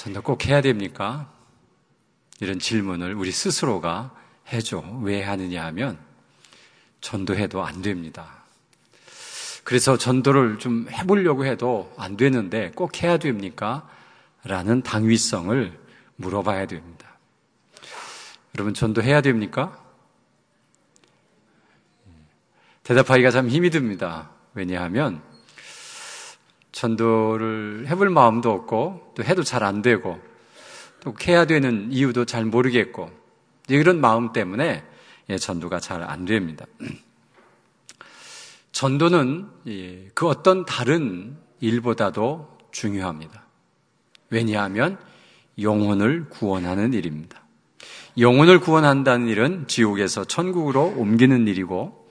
전도 꼭 해야 됩니까? 이런 질문을 우리 스스로가 해줘. 왜 하느냐 하면 전도해도 안 됩니다. 그래서 전도를 좀 해보려고 해도 안 되는데 꼭 해야 됩니까? 라는 당위성을 물어봐야 됩니다. 여러분, 전도해야 됩니까? 대답하기가 참 힘이 듭니다. 왜냐하면 전도를 해볼 마음도 없고 또 해도 잘 안 되고 또 해야 되는 이유도 잘 모르겠고 이런 마음 때문에 전도가 잘 안 됩니다. 전도는 그 어떤 다른 일보다도 중요합니다. 왜냐하면 영혼을 구원하는 일입니다. 영혼을 구원한다는 일은 지옥에서 천국으로 옮기는 일이고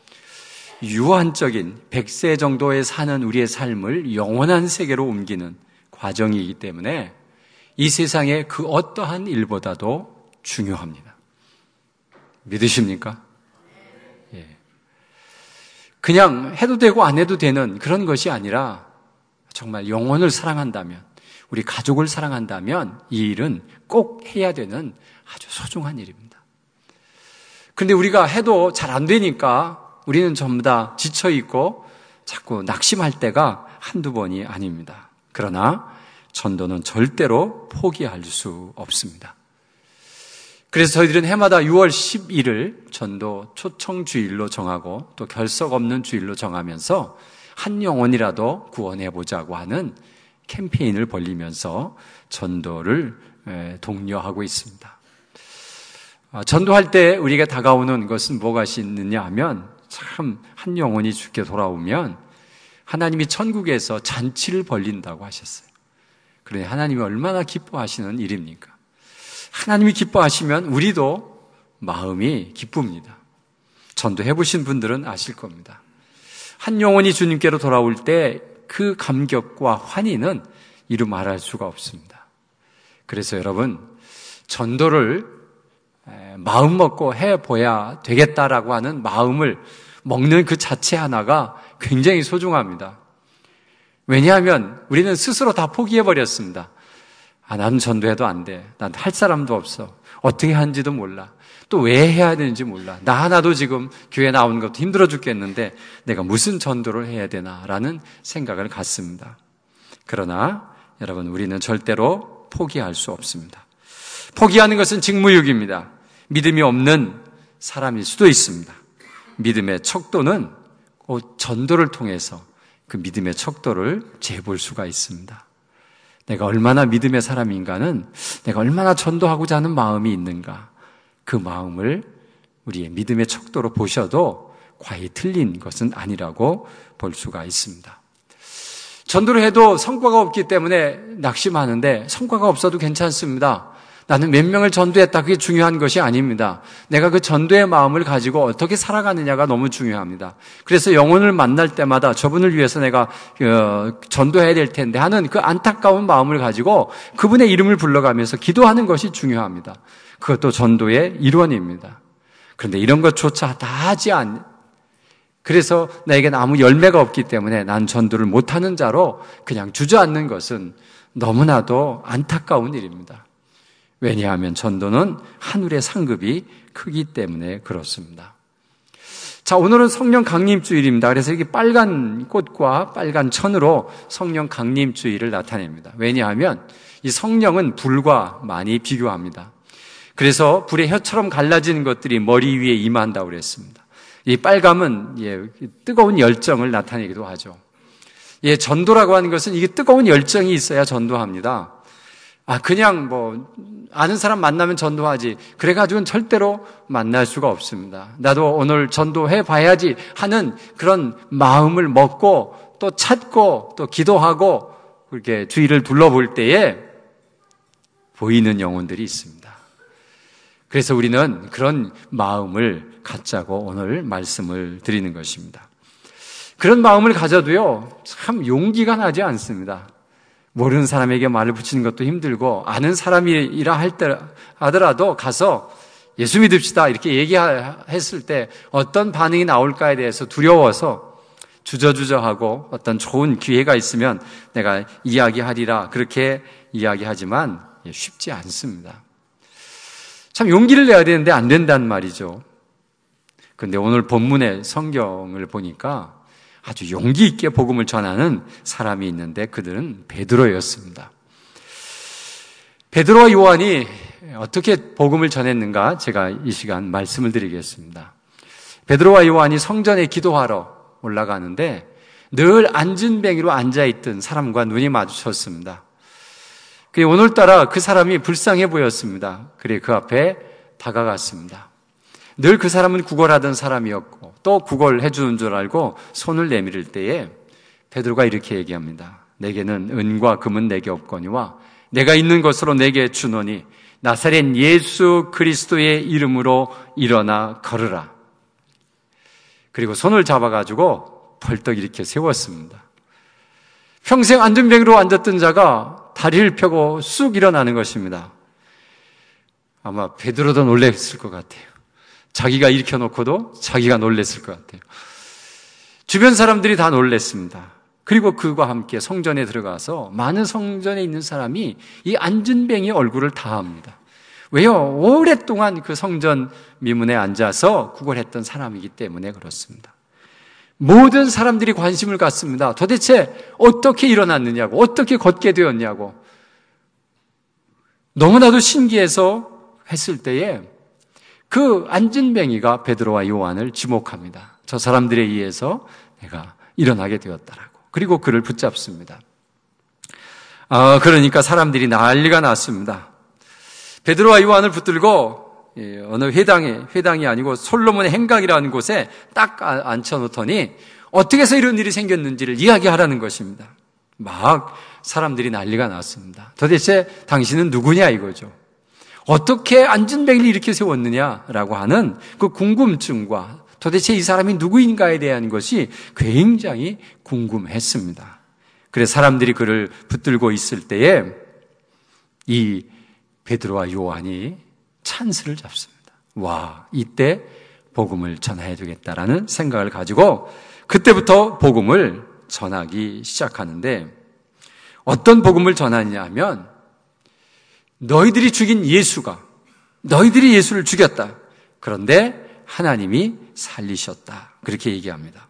유한적인 100세 정도에 사는 우리의 삶을 영원한 세계로 옮기는 과정이기 때문에 이 세상의 그 어떠한 일보다도 중요합니다. 믿으십니까? 예. 그냥 해도 되고 안 해도 되는 그런 것이 아니라 정말 영혼을 사랑한다면, 우리 가족을 사랑한다면 이 일은 꼭 해야 되는 아주 소중한 일입니다. 그런데 우리가 해도 잘 안 되니까 우리는 전부 다 지쳐있고 자꾸 낙심할 때가 한두 번이 아닙니다. 그러나 전도는 절대로 포기할 수 없습니다. 그래서 저희들은 해마다 6월 10일을 전도 초청주일로 정하고 또 결석 없는 주일로 정하면서 한 영혼이라도 구원해보자고 하는 캠페인을 벌이면서 전도를 독려하고 있습니다. 전도할 때 우리가 다가오는 것은 뭐가 있느냐 하면 참 한 영혼이 죽게 돌아오면 하나님이 천국에서 잔치를 벌린다고 하셨어요. 그러니 하나님이 얼마나 기뻐하시는 일입니까? 하나님이 기뻐하시면 우리도 마음이 기쁩니다. 전도해보신 분들은 아실 겁니다. 한 영혼이 주님께로 돌아올 때 그 감격과 환희는 이루 말할 수가 없습니다. 그래서 여러분, 전도를 마음 먹고 해봐야 되겠다라고 하는 마음을 먹는 그 자체 하나가 굉장히 소중합니다. 왜냐하면 우리는 스스로 다 포기해버렸습니다. 나는 전도해도 안 돼. 난 할 사람도 없어. 어떻게 하는지도 몰라. 또 왜 해야 되는지 몰라. 나 하나도 지금 교회 나오는 것도 힘들어 죽겠는데 내가 무슨 전도를 해야 되나라는 생각을 갖습니다. 그러나 여러분, 우리는 절대로 포기할 수 없습니다. 포기하는 것은 직무유기입니다. 믿음이 없는 사람일 수도 있습니다. 믿음의 척도는 전도를 통해서 그 믿음의 척도를 재볼 수가 있습니다. 내가 얼마나 믿음의 사람인가는 내가 얼마나 전도하고자 하는 마음이 있는가, 그 마음을 우리의 믿음의 척도로 보셔도 과히 틀린 것은 아니라고 볼 수가 있습니다. 전도를 해도 성과가 없기 때문에 낙심하는데 성과가 없어도 괜찮습니다. 나는 몇 명을 전도했다, 그게 중요한 것이 아닙니다. 내가 그 전도의 마음을 가지고 어떻게 살아가느냐가 너무 중요합니다. 그래서 영혼을 만날 때마다 저분을 위해서 내가 전도해야 될 텐데 하는 그 안타까운 마음을 가지고 그분의 이름을 불러가면서 기도하는 것이 중요합니다. 그것도 전도의 일원입니다. 그런데 이런 것조차 다 하지 그래서 나에게는 아무 열매가 없기 때문에 난 전도를 못하는 자로 그냥 주저앉는 것은 너무나도 안타까운 일입니다. 왜냐하면 전도는 하늘의 상급이 크기 때문에 그렇습니다. 자, 오늘은 성령 강림주일입니다. 그래서 이게 빨간 꽃과 빨간 천으로 성령 강림주일을 나타냅니다. 왜냐하면 이 성령은 불과 많이 비교합니다. 그래서 불의 혀처럼 갈라지는 것들이 머리 위에 임한다고 그랬습니다. 이 빨감은 뜨거운 열정을 나타내기도 하죠. 전도라고 하는 것은 이게 뜨거운 열정이 있어야 전도합니다. 그냥 아는 사람 만나면 전도하지, 그래가지고는 절대로 만날 수가 없습니다. 나도 오늘 전도해 봐야지 하는 그런 마음을 먹고 또 찾고 또 기도하고 그렇게 주위를 둘러볼 때에 보이는 영혼들이 있습니다. 그래서 우리는 그런 마음을 갖자고 오늘 말씀을 드리는 것입니다. 그런 마음을 가져도요, 참 용기가 나지 않습니다. 모르는 사람에게 말을 붙이는 것도 힘들고, 아는 사람이라 하더라도 가서 예수 믿읍시다 이렇게 얘기했을 때 어떤 반응이 나올까에 대해서 두려워서 주저주저하고 어떤 좋은 기회가 있으면 내가 이야기하리라 그렇게 이야기하지만 쉽지 않습니다. 참 용기를 내야 되는데 안 된단 말이죠. 그런데 오늘 본문의 성경을 보니까 아주 용기 있게 복음을 전하는 사람이 있는데 그들은 베드로였습니다. 베드로와 요한이 어떻게 복음을 전했는가 제가 이 시간 말씀을 드리겠습니다. 베드로와 요한이 성전에 기도하러 올라가는데 늘 안진뱅이로 앉아있던 사람과 눈이 마주쳤습니다. 그래 오늘따라 그 사람이 불쌍해 보였습니다. 그래 그 앞에 다가갔습니다. 늘 그 사람은 구걸하던 사람이었고 또 구걸해 주는 줄 알고 손을 내밀을 때에 베드로가 이렇게 얘기합니다. 내게는 은과 금은 내게 없거니와 내가 있는 것으로 내게 주노니 나사렛 예수 그리스도의 이름으로 일어나 걸으라. 그리고 손을 잡아가지고 벌떡 이렇게 세웠습니다. 평생 안진뱅이로 앉았던 자가 다리를 펴고 쑥 일어나는 것입니다. 아마 베드로도 놀랬을 것 같아요. 자기가 일으켜놓고도 자기가 놀랬을 것 같아요. 주변 사람들이 다 놀랬습니다. 그리고 그와 함께 성전에 들어가서 많은 성전에 있는 사람이 이 안진뱅이의 얼굴을 다 압니다. 왜요? 오랫동안 그 성전 미문에 앉아서 구걸했던 사람이기 때문에 그렇습니다. 모든 사람들이 관심을 갖습니다. 도대체 어떻게 일어났느냐고, 어떻게 걷게 되었냐고. 너무나도 신기해서 했을 때에 그 안진뱅이가 베드로와 요한을 지목합니다. 저 사람들에 의해서 내가 일어나게 되었다라고. 그리고 그를 붙잡습니다. 그러니까 사람들이 난리가 났습니다. 베드로와 요한을 붙들고 어느 회당이 아니고 솔로몬의 행각이라는 곳에 딱 앉혀놓더니 어떻게 해서 이런 일이 생겼는지를 이야기하라는 것입니다. 막 사람들이 난리가 났습니다. 도대체 당신은 누구냐 이거죠. 어떻게 안진뱅이를 이렇게 세웠느냐라고 하는 그 궁금증과 도대체 이 사람이 누구인가에 대한 것이 굉장히 궁금했습니다. 그래서 사람들이 그를 붙들고 있을 때에 이 베드로와 요한이 찬스를 잡습니다. 와, 이때 복음을 전해야 되겠다라는 생각을 가지고 그때부터 복음을 전하기 시작하는데 어떤 복음을 전하느냐 하면 너희들이 죽인 예수가 너희들이 예수를 죽였다. 그런데 하나님이 살리셨다. 그렇게 얘기합니다.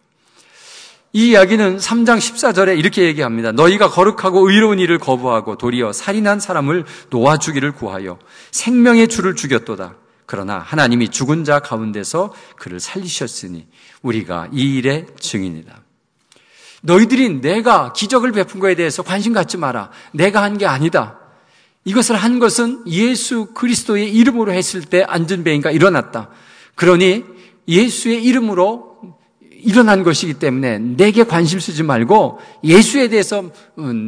이 이야기는 3장 14절에 이렇게 얘기합니다. 너희가 거룩하고 의로운 일을 거부하고 도리어 살인한 사람을 놓아주기를 구하여 생명의 주를 죽였도다. 그러나 하나님이 죽은 자 가운데서 그를 살리셨으니 우리가 이 일의 증인이다. 너희들이 내가 기적을 베푼 것에 대해서 관심 갖지 마라. 내가 한 게 아니다. 이것을 한 것은 예수 그리스도의 이름으로 했을 때 안진뱅이가 일어났다. 그러니 예수의 이름으로 일어난 것이기 때문에 내게 관심 쓰지 말고 예수에 대해서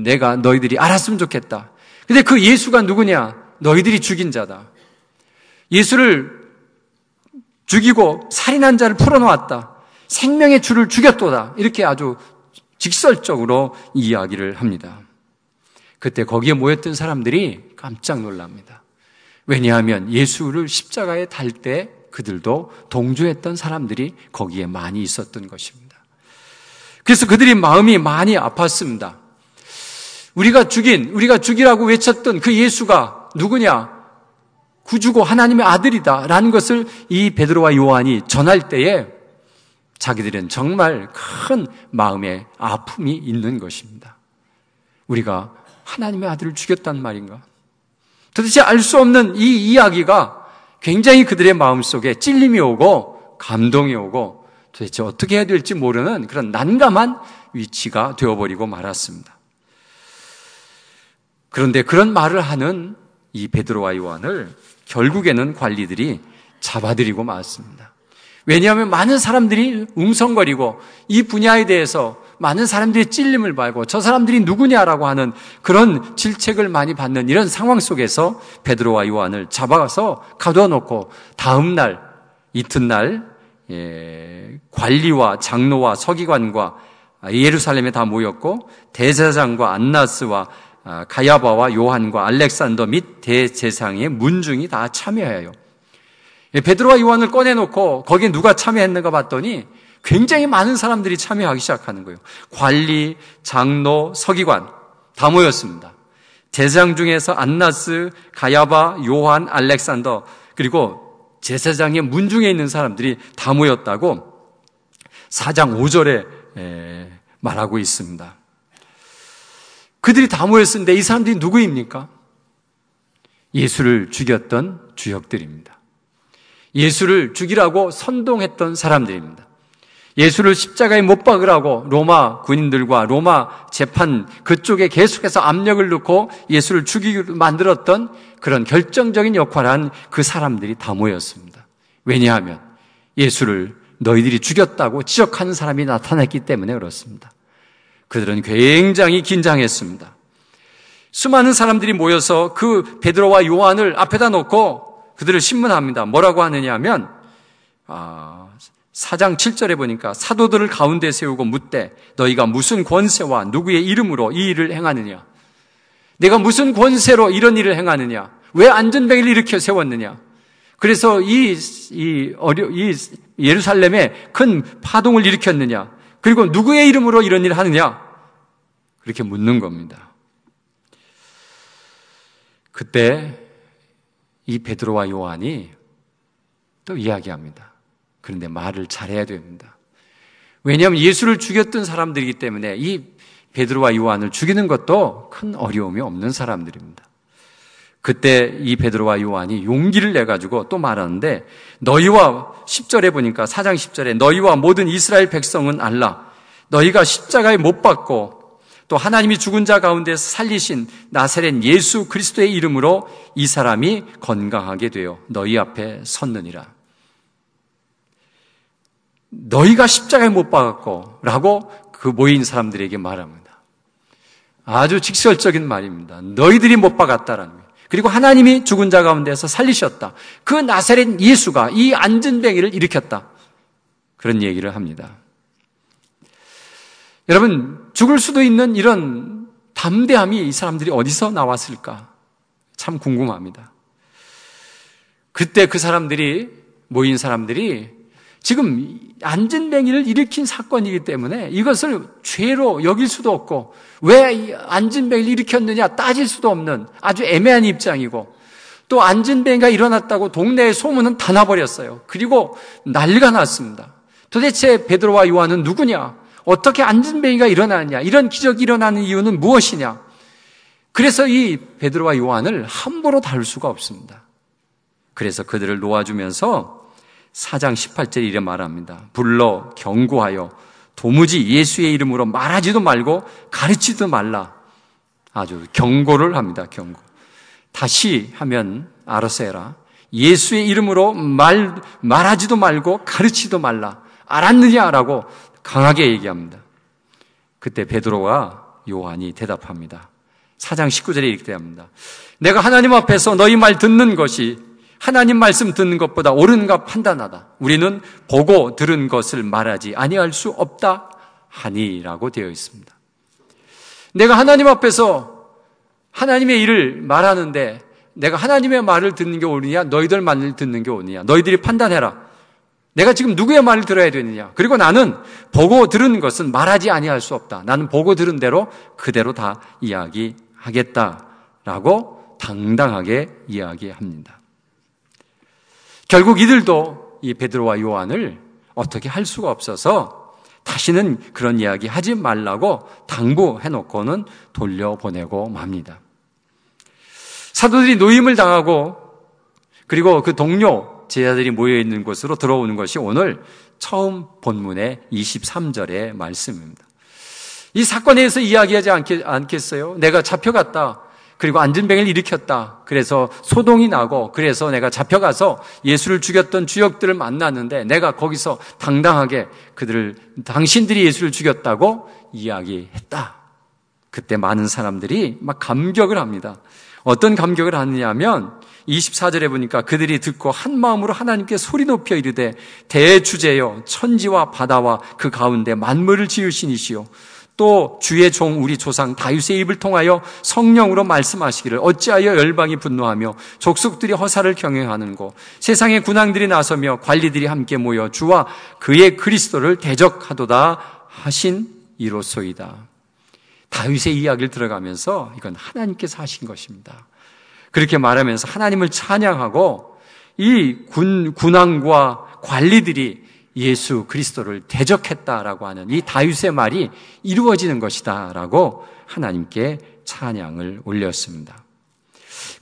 내가 너희들이 알았으면 좋겠다. 근데 그 예수가 누구냐? 너희들이 죽인 자다. 예수를 죽이고 살인한 자를 풀어놓았다. 생명의 주를 죽였도다. 이렇게 아주 직설적으로 이야기를 합니다. 그때 거기에 모였던 사람들이 깜짝 놀랍니다. 왜냐하면 예수를 십자가에 달 때 그들도 동조했던 사람들이 거기에 많이 있었던 것입니다. 그래서 그들이 마음이 많이 아팠습니다. 우리가 죽이라고 외쳤던 그 예수가 누구냐? 구주고 하나님의 아들이다 라는 것을 이 베드로와 요한이 전할 때에 자기들은 정말 큰 마음의 아픔이 있는 것입니다. 우리가 하나님의 아들을 죽였단 말인가? 도대체 알 수 없는 이 이야기가 굉장히 그들의 마음속에 찔림이 오고 감동이 오고 도대체 어떻게 해야 될지 모르는 그런 난감한 위치가 되어버리고 말았습니다. 그런데 그런 말을 하는 이 베드로와 요한을 결국에는 관리들이 잡아들이고 말았습니다. 왜냐하면 많은 사람들이 웅성거리고 이 분야에 대해서 많은 사람들이 찔림을 받고 저 사람들이 누구냐라고 하는 그런 질책을 많이 받는 이런 상황 속에서 베드로와 요한을 잡아서 가둬놓고 다음 날 이튿날 관리와 장로와 서기관과 예루살렘에 다 모였고 대제사장과 안나스와 가야바와 요한과 알렉산더 및 대제사장의 문중이 다 참여해요. 베드로와 요한을 꺼내놓고 거기에 누가 참여했는가 봤더니 굉장히 많은 사람들이 참여하기 시작하는 거예요. 관리, 장로, 서기관 다 모였습니다. 제사장 중에서 안나스, 가야바, 요한, 알렉산더, 그리고 제사장의 문중에 있는 사람들이 다 모였다고 4장 5절에 말하고 있습니다. 그들이 다 모였는데 이 사람들이 누구입니까? 예수를 죽였던 주역들입니다. 예수를 죽이라고 선동했던 사람들입니다. 예수를 십자가에 못 박으라고 로마 군인들과 로마 재판 그쪽에 계속해서 압력을 넣고 예수를 죽이기로 만들었던 그런 결정적인 역할을 한 그 사람들이 다 모였습니다. 왜냐하면 예수를 너희들이 죽였다고 지적하는 사람이 나타났기 때문에 그렇습니다. 그들은 굉장히 긴장했습니다. 수많은 사람들이 모여서 그 베드로와 요한을 앞에다 놓고 그들을 신문합니다. 뭐라고 하느냐 하면 4장 7절에 보니까 사도들을 가운데 세우고 묻되 너희가 무슨 권세와 누구의 이름으로 이 일을 행하느냐? 내가 무슨 권세로 이런 일을 행하느냐? 왜 안전뱅이를 일으켜 세웠느냐? 그래서 이 예루살렘에 큰 파동을 일으켰느냐? 그리고 누구의 이름으로 이런 일을 하느냐? 그렇게 묻는 겁니다. 그때 이 베드로와 요한이 또 이야기합니다. 그런데 말을 잘해야 됩니다. 왜냐하면 예수를 죽였던 사람들이기 때문에 이 베드로와 요한을 죽이는 것도 큰 어려움이 없는 사람들입니다. 그때 이 베드로와 요한이 용기를 내가지고 또 말하는데 너희와 10절에 보니까 4장 10절에 너희와 모든 이스라엘 백성은 알라. 너희가 십자가에 못 박고 또 하나님이 죽은 자 가운데서 살리신 나사렛 예수 그리스도의 이름으로 이 사람이 건강하게 되어 너희 앞에 섰느니라. 너희가 십자가에 못 박았고 라고 그 모인 사람들에게 말합니다. 아주 직설적인 말입니다. 너희들이 못 박았다라는 거예요. 그리고 하나님이 죽은 자 가운데서 살리셨다. 그 나사렛 예수가 이 안전뱅이를 일으켰다. 그런 얘기를 합니다. 여러분, 죽을 수도 있는 이런 담대함이 이 사람들이 어디서 나왔을까? 참 궁금합니다. 그때 그 사람들이, 모인 사람들이 지금 안전뱅이를 일으킨 사건이기 때문에 이것을 죄로 여길 수도 없고 왜 안전뱅이를 일으켰느냐 따질 수도 없는 아주 애매한 입장이고 또 안전뱅이가 일어났다고 동네의 소문은 다 나버렸어요. 그리고 난리가 났습니다. 도대체 베드로와 요한은 누구냐? 어떻게 안전뱅이가 일어나느냐? 이런 기적이 일어나는 이유는 무엇이냐? 그래서 이 베드로와 요한을 함부로 다룰 수가 없습니다. 그래서 그들을 놓아주면서 4장 18절에 이래 말합니다. 불러 경고하여 도무지 예수의 이름으로 말하지도 말고 가르치지도 말라. 아주 경고를 합니다. 경고. 다시 하면 알아서 해라. 예수의 이름으로 말하지도 말고 가르치지도 말라. 알았느냐라고 강하게 얘기합니다. 그때 베드로와 요한이 대답합니다. 4장 19절에 이렇게 대답합니다. 내가 하나님 앞에서 너희 말 듣는 것이 하나님 말씀 듣는 것보다 옳은가 판단하다. 우리는 보고 들은 것을 말하지 아니할 수 없다 하니라고 되어 있습니다. 내가 하나님 앞에서 하나님의 일을 말하는데 내가 하나님의 말을 듣는 게 옳으냐 너희들 말을 듣는 게 옳으냐 너희들이 판단해라. 내가 지금 누구의 말을 들어야 되느냐. 그리고 나는 보고 들은 것은 말하지 아니할 수 없다. 나는 보고 들은 대로 그대로 다 이야기하겠다라고 당당하게 이야기합니다. 결국 이들도 이 베드로와 요한을 어떻게 할 수가 없어서 다시는 그런 이야기 하지 말라고 당부해놓고는 돌려보내고 맙니다. 사도들이 노임을 당하고 그리고 그 동료 제자들이 모여있는 곳으로 들어오는 것이 오늘 처음 본문의 23절의 말씀입니다. 이 사건에 대해서 이야기하지 않겠어요? 내가 잡혀갔다. 그리고 안전뱅이를 일으켰다. 그래서 소동이 나고 그래서 내가 잡혀가서 예수를 죽였던 주역들을 만났는데 내가 거기서 당당하게 당신들이 예수를 죽였다고 이야기했다. 그때 많은 사람들이 막 감격을 합니다. 어떤 감격을 하느냐 하면 24절에 보니까 그들이 듣고 한 마음으로 하나님께 소리 높여 이르되 대주제여 천지와 바다와 그 가운데 만물을 지으신 이시오. 또 주의 종 우리 조상 다윗의 입을 통하여 성령으로 말씀하시기를 어찌하여 열방이 분노하며 족속들이 허사를 경영하는고 세상의 군왕들이 나서며 관리들이 함께 모여 주와 그의 그리스도를 대적하도다 하신 이로소이다. 다윗의 이야기를 들어가면서 이건 하나님께서 하신 것입니다. 그렇게 말하면서 하나님을 찬양하고 이 군왕과 관리들이 예수 그리스도를 대적했다라고 하는 이 다윗의 말이 이루어지는 것이다라고 하나님께 찬양을 올렸습니다.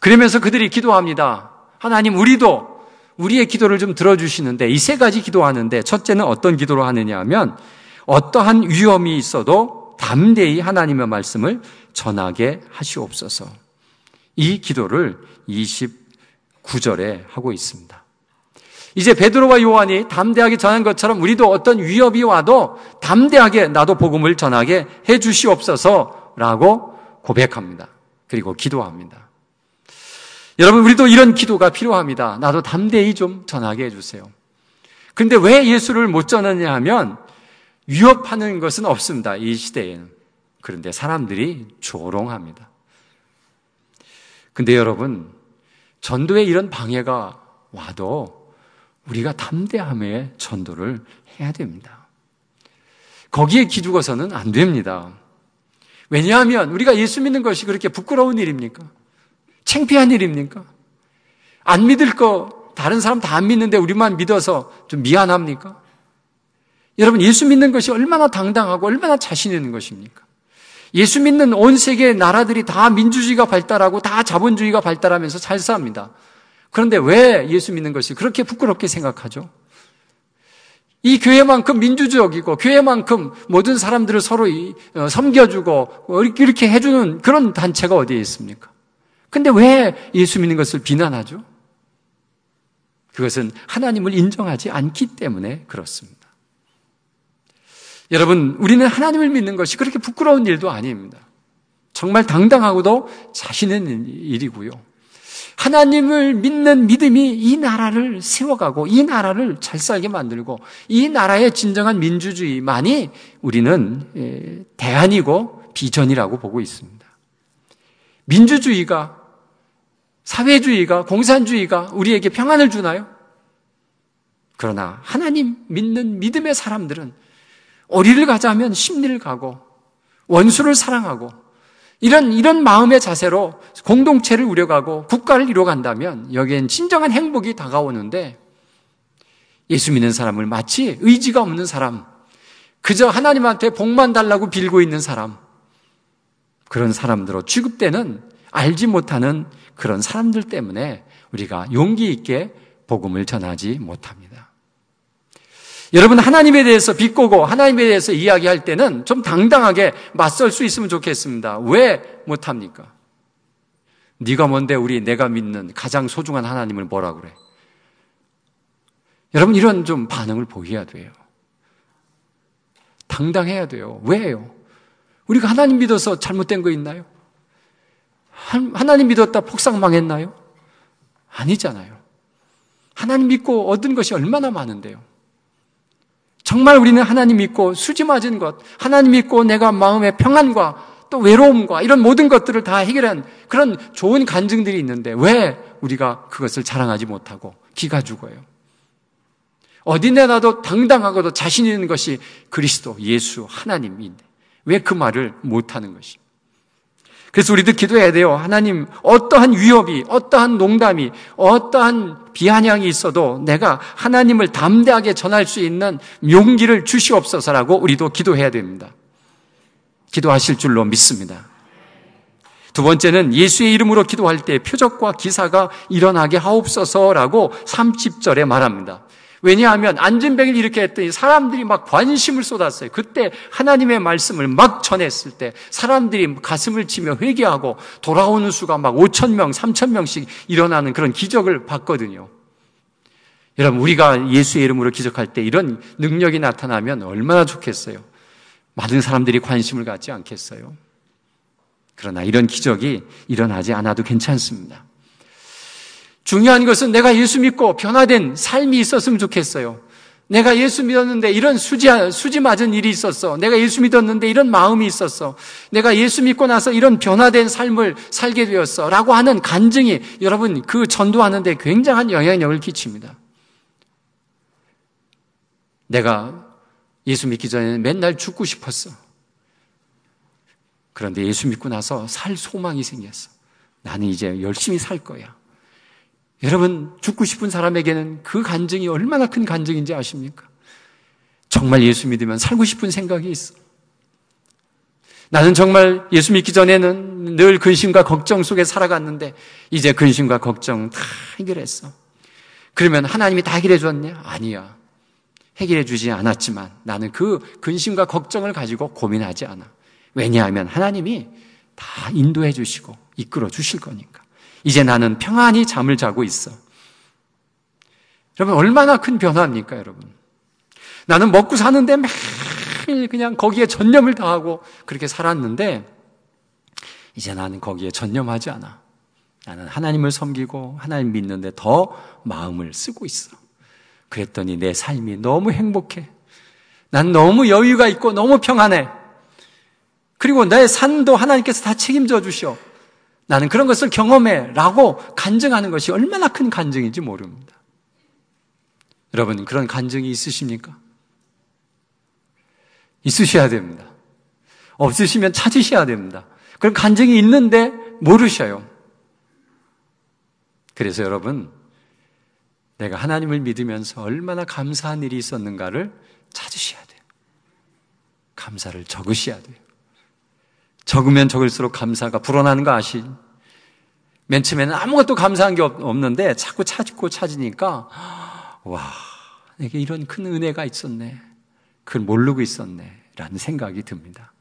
그러면서 그들이 기도합니다. 하나님, 우리의 기도를 좀 들어주시는데 이 세 가지 기도하는데, 첫째는 어떤 기도를 하느냐 하면 어떠한 위험이 있어도 담대히 하나님의 말씀을 전하게 하시옵소서. 이 기도를 29절에 하고 있습니다. 이제 베드로와 요한이 담대하게 전한 것처럼 우리도 어떤 위협이 와도 담대하게 나도 복음을 전하게 해 주시옵소서라고 고백합니다. 그리고 기도합니다. 여러분, 우리도 이런 기도가 필요합니다. 나도 담대히 좀 전하게 해주세요. 그런데 왜 예수를 못 전하냐 하면 위협하는 것은 없습니다. 이 시대에는. 그런데 사람들이 조롱합니다. 근데 여러분, 전도에 이런 방해가 와도 우리가 담대함에 전도를 해야 됩니다. 거기에 기죽어서는 안 됩니다. 왜냐하면 우리가 예수 믿는 것이 그렇게 부끄러운 일입니까? 창피한 일입니까? 안 믿을 거 다른 사람 다 안 믿는데 우리만 믿어서 좀 미안합니까? 여러분, 예수 믿는 것이 얼마나 당당하고 얼마나 자신 있는 것입니까? 예수 믿는 온 세계의 나라들이 다 민주주의가 발달하고 다 자본주의가 발달하면서 잘 삽니다. 그런데 왜 예수 믿는 것이 그렇게 부끄럽게 생각하죠? 이 교회만큼 민주적이고 교회만큼 모든 사람들을 서로 섬겨주고 이렇게 해주는 그런 단체가 어디에 있습니까? 근데 왜 예수 믿는 것을 비난하죠? 그것은 하나님을 인정하지 않기 때문에 그렇습니다. 여러분, 우리는 하나님을 믿는 것이 그렇게 부끄러운 일도 아닙니다. 정말 당당하고도 자신 있는 일이고요. 하나님을 믿는 믿음이 이 나라를 세워가고 이 나라를 잘 살게 만들고 이 나라의 진정한 민주주의만이 우리는 대안이고 비전이라고 보고 있습니다. 민주주의가, 사회주의가, 공산주의가 우리에게 평안을 주나요? 그러나 하나님 믿는 믿음의 사람들은 어리를 가자면 십리를 가고 원수를 사랑하고 이런 마음의 자세로 공동체를 우려가고 국가를 이뤄간다면 여기엔 진정한 행복이 다가오는데, 예수 믿는 사람을 마치 의지가 없는 사람, 그저 하나님한테 복만 달라고 빌고 있는 사람, 그런 사람들로 취급되는 알지 못하는 그런 사람들 때문에 우리가 용기 있게 복음을 전하지 못합니다. 여러분, 하나님에 대해서 비꼬고 하나님에 대해서 이야기할 때는 좀 당당하게 맞설 수 있으면 좋겠습니다. 왜 못합니까? 네가 뭔데 내가 믿는 가장 소중한 하나님을 뭐라 그래? 여러분, 이런 좀 반응을 보여야 돼요. 당당해야 돼요. 왜요? 우리가 하나님 믿어서 잘못된 거 있나요? 하나님 믿었다 폭삭 망했나요? 아니잖아요. 하나님 믿고 얻은 것이 얼마나 많은데요. 정말 우리는 하나님 믿고 수지 맞은 것, 하나님 믿고 내가 마음의 평안과 또 외로움과 이런 모든 것들을 다 해결한 그런 좋은 간증들이 있는데 왜 우리가 그것을 자랑하지 못하고 기가 죽어요? 어디내 나도 당당하고도 자신 있는 것이 그리스도, 예수, 하나님인데 왜 그 말을 못하는 것입니까? 그래서 우리도 기도해야 돼요. 하나님, 어떠한 위협이, 어떠한 농담이, 어떠한 비아냥이 있어도 내가 하나님을 담대하게 전할 수 있는 용기를 주시옵소서라고 우리도 기도해야 됩니다. 기도하실 줄로 믿습니다. 두 번째는 예수의 이름으로 기도할 때 표적과 기사가 일어나게 하옵소서라고 30절에 말합니다. 왜냐하면 안진병을 이렇게 했더니 사람들이 막 관심을 쏟았어요. 그때 하나님의 말씀을 막 전했을 때 사람들이 가슴을 치며 회개하고 돌아오는 수가 막 5,000명, 3,000명씩 일어나는 그런 기적을 봤거든요. 여러분, 우리가 예수의 이름으로 기적할 때 이런 능력이 나타나면 얼마나 좋겠어요. 많은 사람들이 관심을 갖지 않겠어요. 그러나 이런 기적이 일어나지 않아도 괜찮습니다. 중요한 것은 내가 예수 믿고 변화된 삶이 있었으면 좋겠어요. 내가 예수 믿었는데 이런 수지 맞은 일이 있었어. 내가 예수 믿었는데 이런 마음이 있었어. 내가 예수 믿고 나서 이런 변화된 삶을 살게 되었어. 라고 하는 간증이 여러분 그 전도하는 데 굉장한 영향력을 끼칩니다. 내가 예수 믿기 전에는 맨날 죽고 싶었어. 그런데 예수 믿고 나서 살 소망이 생겼어. 나는 이제 열심히 살 거야. 여러분, 죽고 싶은 사람에게는 그 간증이 얼마나 큰 간증인지 아십니까? 정말 예수 믿으면 살고 싶은 생각이 있어. 나는 정말 예수 믿기 전에는 늘 근심과 걱정 속에 살아갔는데 이제 근심과 걱정 다 해결했어. 그러면 하나님이 다 해결해 줬냐? 아니야. 해결해 주지 않았지만 나는 그 근심과 걱정을 가지고 고민하지 않아. 왜냐하면 하나님이 다 인도해 주시고 이끌어 주실 거니까. 이제 나는 평안히 잠을 자고 있어. 여러분, 얼마나 큰 변화입니까, 여러분? 나는 먹고 사는데 매일 그냥 거기에 전념을 다하고 그렇게 살았는데 이제 나는 거기에 전념하지 않아. 나는 하나님을 섬기고 하나님 믿는데 더 마음을 쓰고 있어. 그랬더니 내 삶이 너무 행복해. 난 너무 여유가 있고 너무 평안해. 그리고 내 산도 하나님께서 다 책임져 주셔. 나는 그런 것을 경험해 라고 간증하는 것이 얼마나 큰 간증인지 모릅니다. 여러분, 그런 간증이 있으십니까? 있으셔야 됩니다. 없으시면 찾으셔야 됩니다. 그런 간증이 있는데 모르셔요. 그래서 여러분, 내가 하나님을 믿으면서 얼마나 감사한 일이 있었는가를 찾으셔야 돼요. 감사를 적으셔야 돼요. 적으면 적을수록 감사가 불어나는 거 아시죠? 맨 처음에는 아무것도 감사한 게 없는데 자꾸 찾으니까 와, 내게 이런 큰 은혜가 있었네. 그걸 모르고 있었네 라는 생각이 듭니다.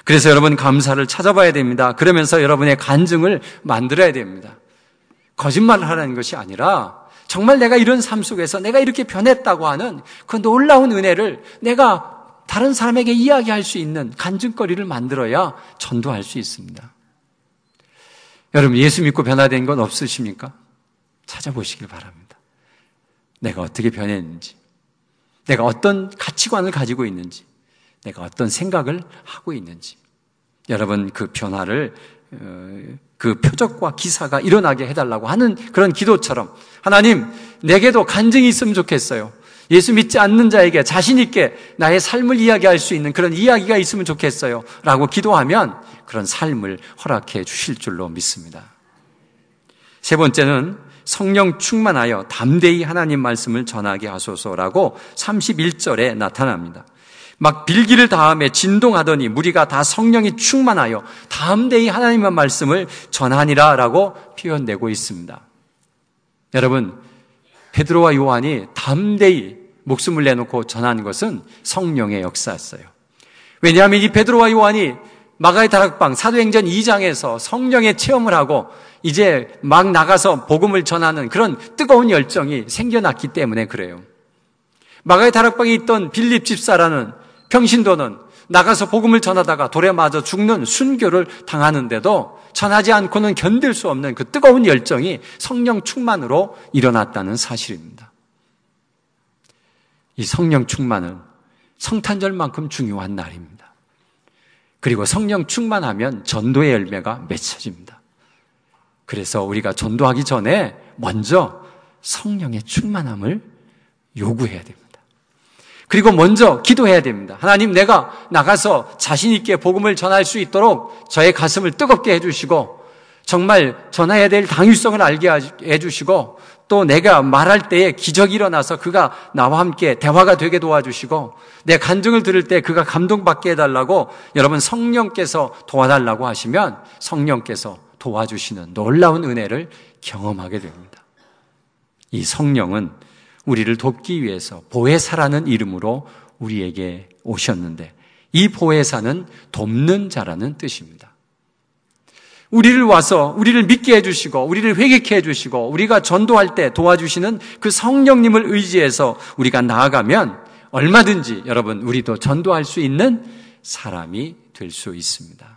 그래서 여러분, 감사를 찾아봐야 됩니다. 그러면서 여러분의 간증을 만들어야 됩니다. 거짓말을 하라는 것이 아니라 정말 내가 이런 삶 속에서 내가 이렇게 변했다고 하는 그 놀라운 은혜를 내가 다른 사람에게 이야기할 수 있는 간증거리를 만들어야 전도할 수 있습니다. 여러분, 예수 믿고 변화된 건 없으십니까? 찾아보시길 바랍니다. 내가 어떻게 변했는지, 내가 어떤 가치관을 가지고 있는지, 내가 어떤 생각을 하고 있는지. 여러분, 그 변화를 그 표적과 기사가 일어나게 해달라고 하는 그런 기도처럼, 하나님, 내게도 간증이 있으면 좋겠어요. 예수 믿지 않는 자에게 자신 있게 나의 삶을 이야기할 수 있는 그런 이야기가 있으면 좋겠어요 라고 기도하면 그런 삶을 허락해 주실 줄로 믿습니다. 세 번째는 성령 충만하여 담대히 하나님 말씀을 전하게 하소서라고 31절에 나타납니다. 막 빌기를 다하며 진동하더니 무리가 다 성령이 충만하여 담대히 하나님의 말씀을 전하니라 라고 표현되고 있습니다. 여러분, 베드로와 요한이 담대히 목숨을 내놓고 전한 것은 성령의 역사였어요. 왜냐하면 이 베드로와 요한이 마가의 다락방 사도행전 2장에서 성령의 체험을 하고 이제 막 나가서 복음을 전하는 그런 뜨거운 열정이 생겨났기 때문에 그래요. 마가의 다락방에 있던 빌립 집사라는 평신도는 나가서 복음을 전하다가 돌에 맞아 죽는 순교를 당하는데도 전하지 않고는 견딜 수 없는 그 뜨거운 열정이 성령 충만으로 일어났다는 사실입니다. 이 성령 충만은 성탄절만큼 중요한 날입니다. 그리고 성령 충만하면 전도의 열매가 맺혀집니다. 그래서 우리가 전도하기 전에 먼저 성령의 충만함을 요구해야 됩니다. 그리고 먼저 기도해야 됩니다. 하나님, 내가 나가서 자신 있게 복음을 전할 수 있도록 저의 가슴을 뜨겁게 해주시고 정말 전해야 될 당위성을 알게 해주시고 또 내가 말할 때에 기적이 일어나서 그가 나와 함께 대화가 되게 도와주시고 내 간증을 들을 때 그가 감동받게 해달라고 여러분 성령께서 도와달라고 하시면 성령께서 도와주시는 놀라운 은혜를 경험하게 됩니다. 이 성령은 우리를 돕기 위해서 보혜사라는 이름으로 우리에게 오셨는데 이 보혜사는 돕는 자라는 뜻입니다. 우리를 와서 우리를 믿게 해주시고 우리를 회개케 해주시고 우리가 전도할 때 도와주시는 그 성령님을 의지해서 우리가 나아가면 얼마든지 여러분 우리도 전도할 수 있는 사람이 될 수 있습니다.